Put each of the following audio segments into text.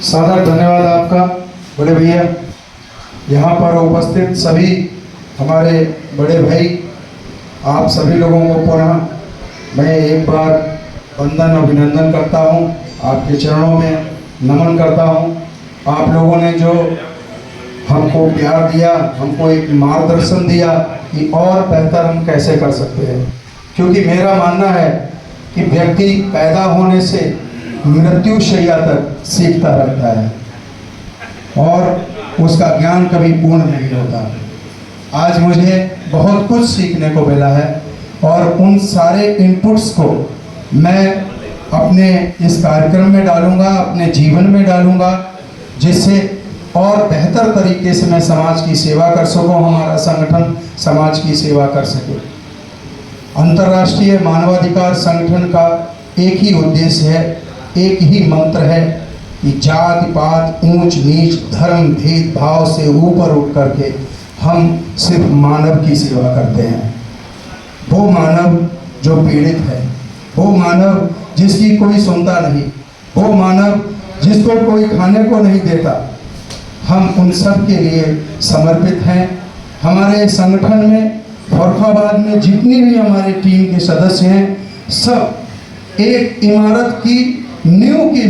सादर धन्यवाद आपका बड़े भैया। यहाँ पर उपस्थित सभी हमारे बड़े भाई, आप सभी लोगों को पुनः मैं एक बार वंदन अभिनंदन करता हूँ, आपके चरणों में नमन करता हूँ। आप लोगों ने जो हमको प्यार दिया, हमको एक मार्गदर्शन दिया कि और बेहतर हम कैसे कर सकते हैं, क्योंकि मेरा मानना है कि व्यक्ति पैदा होने से मृत्यु शैया तक सीखता रहता है और उसका ज्ञान कभी पूर्ण नहीं होता। आज मुझे बहुत कुछ सीखने को मिला है और उन सारे इनपुट्स को मैं अपने इस कार्यक्रम में डालूंगा, अपने जीवन में डालूंगा, जिससे और बेहतर तरीके से मैं समाज की सेवा कर सकूं, हमारा संगठन समाज की सेवा कर सके। अंतर्राष्ट्रीय मानवाधिकार संगठन का एक ही उद्देश्य है, एक ही मंत्र है कि जाति पात ऊंच नीच धर्म भेदभाव से ऊपर उठ करके हम सिर्फ मानव की सेवा करते हैं। वो मानव जो पीड़ित है, वो मानव जिसकी कोई सुनता नहीं, वो मानव जिसको कोई खाने को नहीं देता, हम उन सब के लिए समर्पित हैं। हमारे संगठन में फर्रुखाबाद में जितनी भी हमारे टीम के सदस्य हैं, सब एक इमारत की नींव की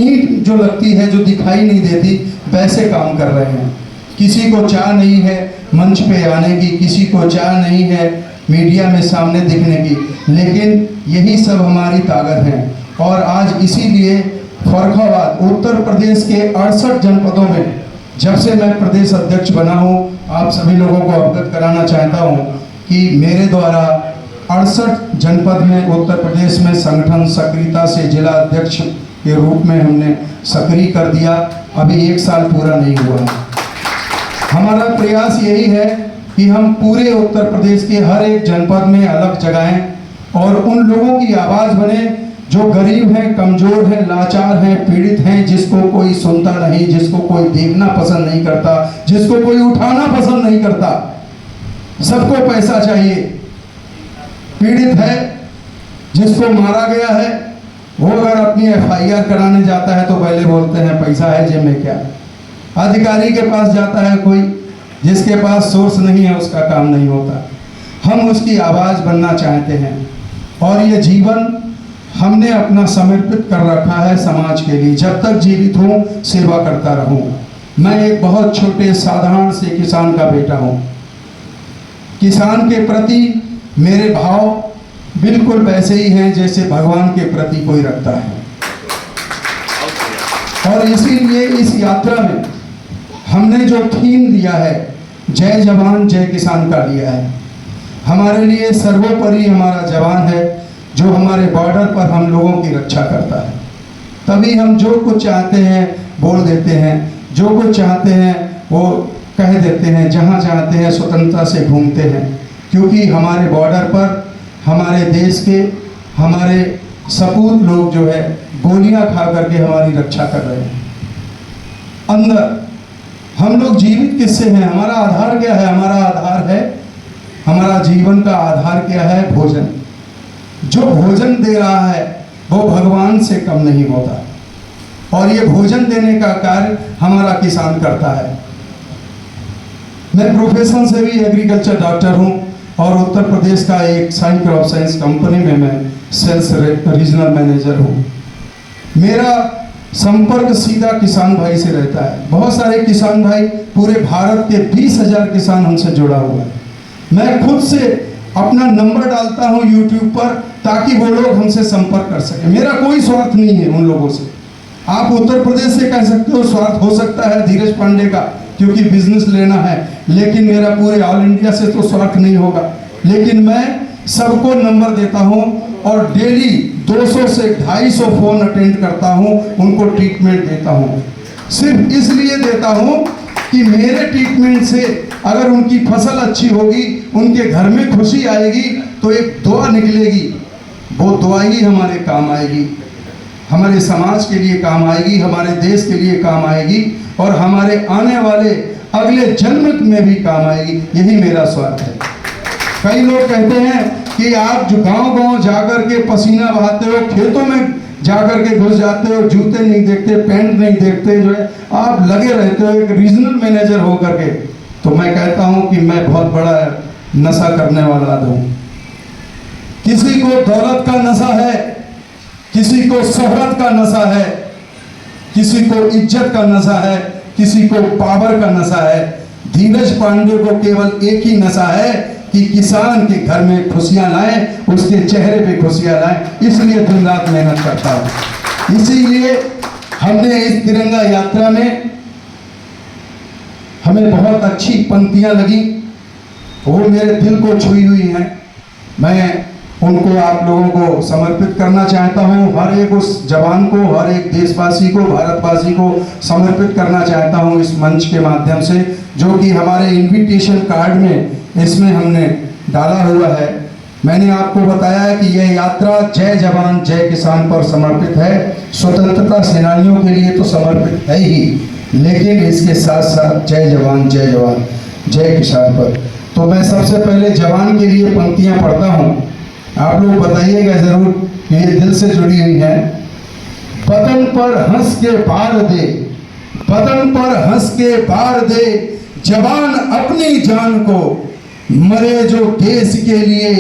ईंट जो लगती है, जो दिखाई नहीं देती, वैसे काम कर रहे हैं। किसी को चाह नहीं है मंच पे आने की, किसी को चाह नहीं है मीडिया में सामने दिखने की, लेकिन यही सब हमारी ताकत है। और आज इसीलिए फर्रुखाबाद उत्तर प्रदेश के 68 जनपदों में जब से मैं प्रदेश अध्यक्ष बना हूँ, आप सभी लोगों को अवगत कराना चाहता हूँ कि मेरे द्वारा 68 जनपद में उत्तर प्रदेश में संगठन सक्रियता से जिला अध्यक्ष के रूप में हमने सक्रिय कर दिया। अभी 1 साल पूरा नहीं हुआ। हमारा प्रयास यही है कि हम पूरे उत्तर प्रदेश के हर एक जनपद में अलग जगाएं और उन लोगों की आवाज़ बने जो गरीब हैं, कमज़ोर हैं, लाचार हैं, पीड़ित हैं, जिसको कोई सुनता नहीं, जिसको कोई देखना पसंद नहीं करता, जिसको कोई उठाना पसंद नहीं करता। सबको पैसा चाहिए। पीड़ित है, जिसको मारा गया है, वो अगर अपनी FIR कराने जाता है तो पहले बोलते हैं पैसा है जेब में क्या। अधिकारी के पास जाता है कोई, जिसके पास सोर्स नहीं है उसका काम नहीं होता। हम उसकी आवाज़ बनना चाहते हैं और ये जीवन हमने अपना समर्पित कर रखा है समाज के लिए। जब तक जीवित हूँ सेवा करता रहूँ। मैं एक बहुत छोटे साधारण से किसान का बेटा हूँ। किसान के प्रति मेरे भाव बिल्कुल वैसे ही हैं जैसे भगवान के प्रति कोई रखता है। और इसीलिए इस यात्रा में हमने जो थीम दिया है, जय जवान जय किसान का लिया है। हमारे लिए सर्वोपरि हमारा जवान है, जो हमारे बॉर्डर पर हम लोगों की रक्षा करता है। तभी हम जो कुछ चाहते हैं बोल देते हैं, जो कुछ चाहते हैं वो कह देते हैं, जहाँ चाहते हैं स्वतंत्रता से घूमते हैं, क्योंकि हमारे बॉर्डर पर हमारे देश के हमारे सपूत लोग जो है गोलियां खा करके हमारी रक्षा कर रहे हैं। अंदर हम लोग जीवित किससे हैं? हमारा आधार क्या है? हमारा आधार है, हमारा जीवन का आधार क्या है? भोजन। जो भोजन दे रहा है वो भगवान से कम नहीं होता और ये भोजन देने का कार्य हमारा किसान करता है। मैं प्रोफेशन से भी एग्रीकल्चर डॉक्टर हूँ और उत्तर प्रदेश का एक साइन क्रॉप साइंस कंपनी में मैं सेल्स रीजनल मैनेजर हूँ। मेरा संपर्क सीधा किसान भाई से रहता है। बहुत सारे किसान भाई, पूरे भारत के 20,000 किसान हमसे जुड़ा हुआ है। मैं खुद से अपना नंबर डालता हूँ यूट्यूब पर ताकि वो लोग हमसे संपर्क कर सके। मेरा कोई स्वार्थ नहीं है उन लोगों से। आप उत्तर प्रदेश से कह सकते हो स्वार्थ हो सकता है धीरज पांडे का, क्योंकि बिजनेस लेना है, लेकिन मेरा पूरे ऑल इंडिया से तो स्वार्थ नहीं होगा। लेकिन मैं सबको नंबर देता हूँ और डेली 200 से 250 फोन अटेंड करता हूँ, उनको ट्रीटमेंट देता हूँ। सिर्फ इसलिए देता हूँ कि मेरे ट्रीटमेंट से अगर उनकी फसल अच्छी होगी, उनके घर में खुशी आएगी, तो एक दुआ निकलेगी। वो दुआ ही हमारे काम आएगी, हमारे समाज के लिए काम आएगी, हमारे देश के लिए काम आएगी और हमारे आने वाले अगले जन्म में भी काम आएगी। यही मेरा स्वार्थ है। कई लोग कहते हैं कि आप जो गांव-गांव जाकर के पसीना बहाते हो, खेतों में जाकर के घुस जाते हो, जूते नहीं देखते, पैंट नहीं देखते, जो है आप लगे रहते हो एक रीजनल मैनेजर होकर के। तो मैं कहता हूं कि मैं बहुत बड़ा नशा करने वाला हूं। किसी को दौलत का नशा है, किसी को शोहरत का नशा है, किसी को इज्जत का नशा है, किसी को पावर का नशा है। धीरज पांडे को केवल एक ही नशा है कि किसान के घर में खुशियां लाएं, उसके चेहरे पे खुशियां लाएं। इसलिए दिन रात मेहनत करता हूं। इसीलिए हमने इस तिरंगा यात्रा में हमें बहुत अच्छी पंक्तियां लगी, वो मेरे दिल को छुई हुई हैं। मैं उनको आप लोगों को समर्पित करना चाहता हूं। हर एक उस जवान को, हर एक देशवासी को, भारतवासी को समर्पित करना चाहता हूं इस मंच के माध्यम से, जो कि हमारे इनविटेशन कार्ड में इसमें हमने डाला हुआ है। मैंने आपको बताया है कि यह यात्रा जय जवान जय किसान पर समर्पित है। स्वतंत्रता सेनानियों के लिए तो समर्पित है ही, लेकिन इसके साथ साथ जय जवान जय किसान पर। तो मैं सबसे पहले जवान के लिए पंक्तियां पढ़ता हूं, आप लोग बताइएगा जरूर कि ये दिल से जुड़ी हुई है। बदन पर हंस के बार दे, बदन पर हंस के बार दे, जवान अपनी जान को, मरे जो देश के लिए,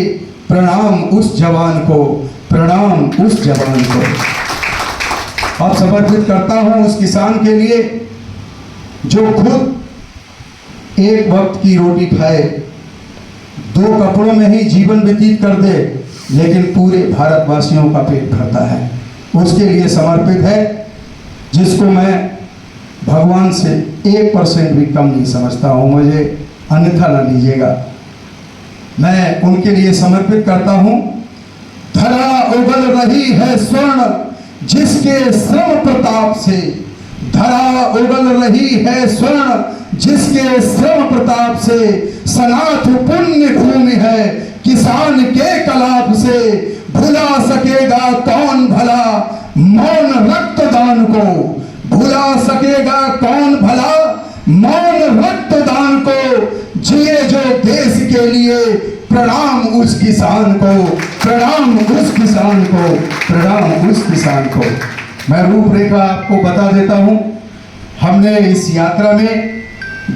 प्रणाम उस जवान को, प्रणाम उस जवान को। अब समर्पित करता हूं उस किसान के लिए जो खुद एक वक्त की रोटी खाए, दो कपड़ों में ही जीवन व्यतीत कर दे, लेकिन पूरे भारतवासियों का पेट भरता है। उसके लिए समर्पित है, जिसको मैं भगवान से 1% भी कम नहीं समझता हूं, मुझे अन्यथा ना लीजिएगा। मैं उनके लिए समर्पित करता हूं। धरा उगल रही है स्वर्ण जिसके श्रम प्रताप से, धरा उगल रही है स्वर्ण जिसके श्रम प्रताप से, सनाथ पुण्य भूमि है किसान के कलाप से, भुला सकेगा कौन भला मौन रक्तदान को, भुला सकेगा कौन भला मौन रक्तदान को, जिए जो देश के लिए, प्रणाम उस किसान को, प्रणाम उस किसान को, प्रणाम उस किसान को। मैं रूपरेखा आपको बता देता हूं। हमने इस यात्रा में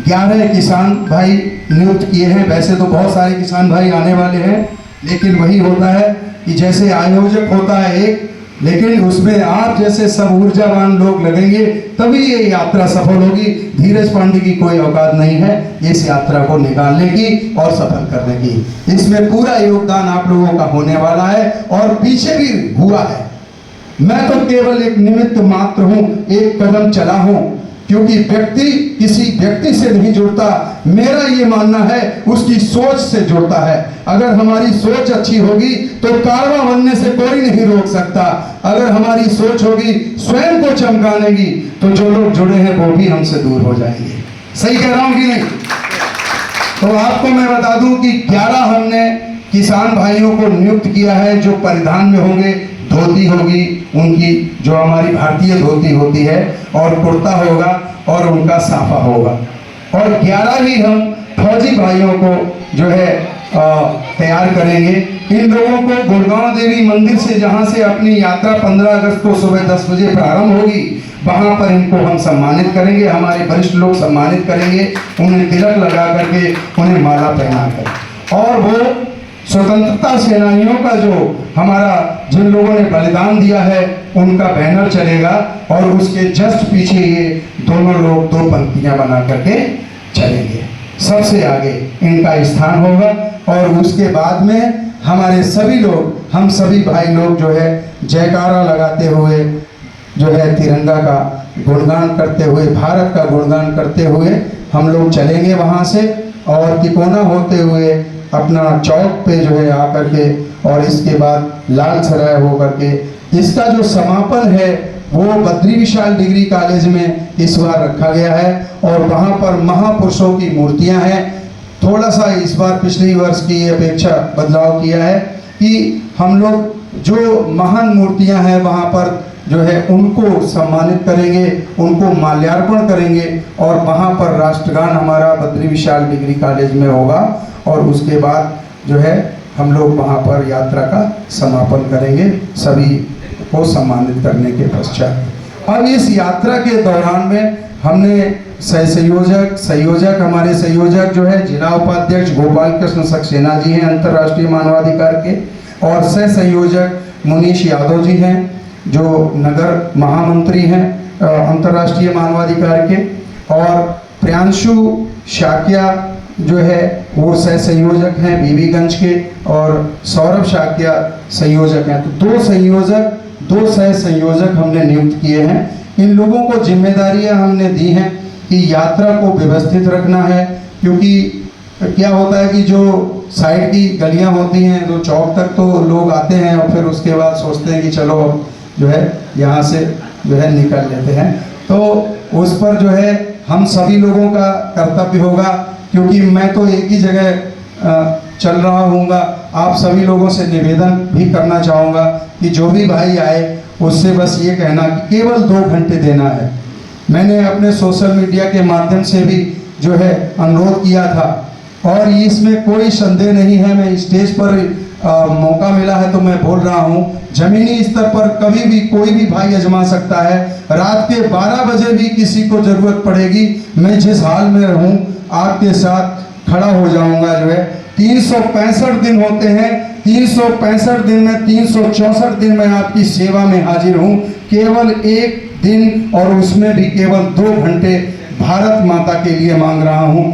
11 किसान भाई नियुक्त किए हैं। वैसे तो बहुत सारे किसान भाई आने वाले हैं, लेकिन वही होता है कि जैसे आयोजक होता है एक, लेकिन उसमें आप जैसे सब ऊर्जावान लोग लगेंगे तभी ये यात्रा सफल होगी। धीरज पांडे की कोई औकात नहीं है इस यात्रा को निकालने की और सफल करने की। इसमें पूरा योगदान आप लोगों का होने वाला है और पीछे भी हुआ है। मैं तो केवल एक निमित्त मात्र हूं, एक कदम चला हूं, क्योंकि व्यक्ति किसी व्यक्ति से नहीं जुड़ता। मेरा ये मानना है उसकी सोच से जुड़ता है। अगर हमारी सोच अच्छी होगी तो कारवां बनने से कोई नहीं रोक सकता। अगर हमारी सोच होगी स्वयं को चमकाने की, तो जो लोग जुड़े हैं वो भी हमसे दूर हो जाएंगे। सही कह रहा हूं कि नहीं? तो आपको मैं बता दूं कि 11 हमने किसान भाइयों को नियुक्त किया है, जो परिधान में होंगे। धोती होगी उनकी, जो हमारी भारतीय धोती होती है, और कुर्ता होगा और उनका साफा होगा। और 11 ही हम फौजी भाइयों को जो है तैयार करेंगे। इन लोगों को गुड़गांव देवी मंदिर से, जहां से अपनी यात्रा 15 अगस्त को सुबह 10 बजे प्रारंभ होगी, वहां पर इनको हम सम्मानित करेंगे। हमारे वरिष्ठ लोग सम्मानित करेंगे, उन्हें तिलक लगा करके, उन्हें माला पहना कर। और वो स्वतंत्रता सेनानियों का जो हमारा, जिन लोगों ने बलिदान दिया है, उनका बैनर चलेगा और उसके जस्ट पीछे ये दोनों लोग 2 पंक्तियां बना करके चलेंगे। सबसे आगे इनका स्थान होगा और उसके बाद में हमारे सभी लोग, हम सभी भाई लोग जो है जयकारा लगाते हुए, जो है तिरंगा का गुणगान करते हुए, भारत का गुणगान करते हुए हम लोग चलेंगे वहाँ से, और तिकोना होते हुए अपना चौक पे जो है आकर के, और इसके बाद लाल सराय होकर के इसका जो समापन है वो बद्री विशाल डिग्री कॉलेज में इस बार रखा गया है। और वहाँ पर महापुरुषों की मूर्तियाँ हैं। थोड़ा सा इस बार पिछले वर्ष की अपेक्षा बदलाव किया है कि हम लोग जो महान मूर्तियाँ हैं वहाँ पर जो है उनको सम्मानित करेंगे, उनको माल्यार्पण करेंगे, और वहाँ पर राष्ट्रगान हमारा बद्री विशाल डिग्री कॉलेज में होगा। और उसके बाद जो है हम लोग वहाँ पर यात्रा का समापन करेंगे। सभी को सम्मानित करने के पश्चात अब इस यात्रा के दौरान में हमने संयोजक हमारे संयोजक जो है जिला उपाध्यक्ष गोपाल कृष्ण सक्सेना जी हैं अंतर्राष्ट्रीय मानवाधिकार के, और सह संयोजक मुनीश यादव जी हैं जो नगर महामंत्री हैं अंतर्राष्ट्रीय मानवाधिकार के, और प्रियांशु शाक्या जो है वो सह संयोजक हैं बीबीगंज के, और सौरभ शाक्या संयोजक हैं। तो दो सह संयोजक हमने नियुक्त किए हैं। इन लोगों को जिम्मेदारियां हमने दी हैं कि यात्रा को व्यवस्थित रखना है, क्योंकि क्या होता है कि जो साइड की गलियां होती हैं तो चौक तक तो लोग आते हैं और फिर उसके बाद सोचते हैं कि चलो जो है यहाँ से जो है निकल लेते हैं, तो उस पर जो है हम सभी लोगों का कर्तव्य होगा, क्योंकि मैं तो एक ही जगह चल रहा हूँगा। आप सभी लोगों से निवेदन भी करना चाहूँगा कि जो भी भाई आए उससे बस ये कहना कि केवल 2 घंटे देना है। मैंने अपने सोशल मीडिया के माध्यम से भी जो है अनुरोध किया था, और इसमें कोई संदेह नहीं है, मैं स्टेज पर मौका मिला है तो मैं बोल रहा हूँ, जमीनी स्तर पर कभी भी कोई भी भाई आजमा सकता है। रात के 12 बजे भी किसी को ज़रूरत पड़ेगी, मैं जिस हाल में रहूँ आपके साथ खड़ा हो जाऊँगा। जो है 365 दिन होते हैं, 365 दिन में 364 दिन मैं आपकी सेवा में हाजिर हूँ। केवल एक दिन और उसमें भी केवल 2 घंटे भारत माता के लिए मांग रहा हूँ।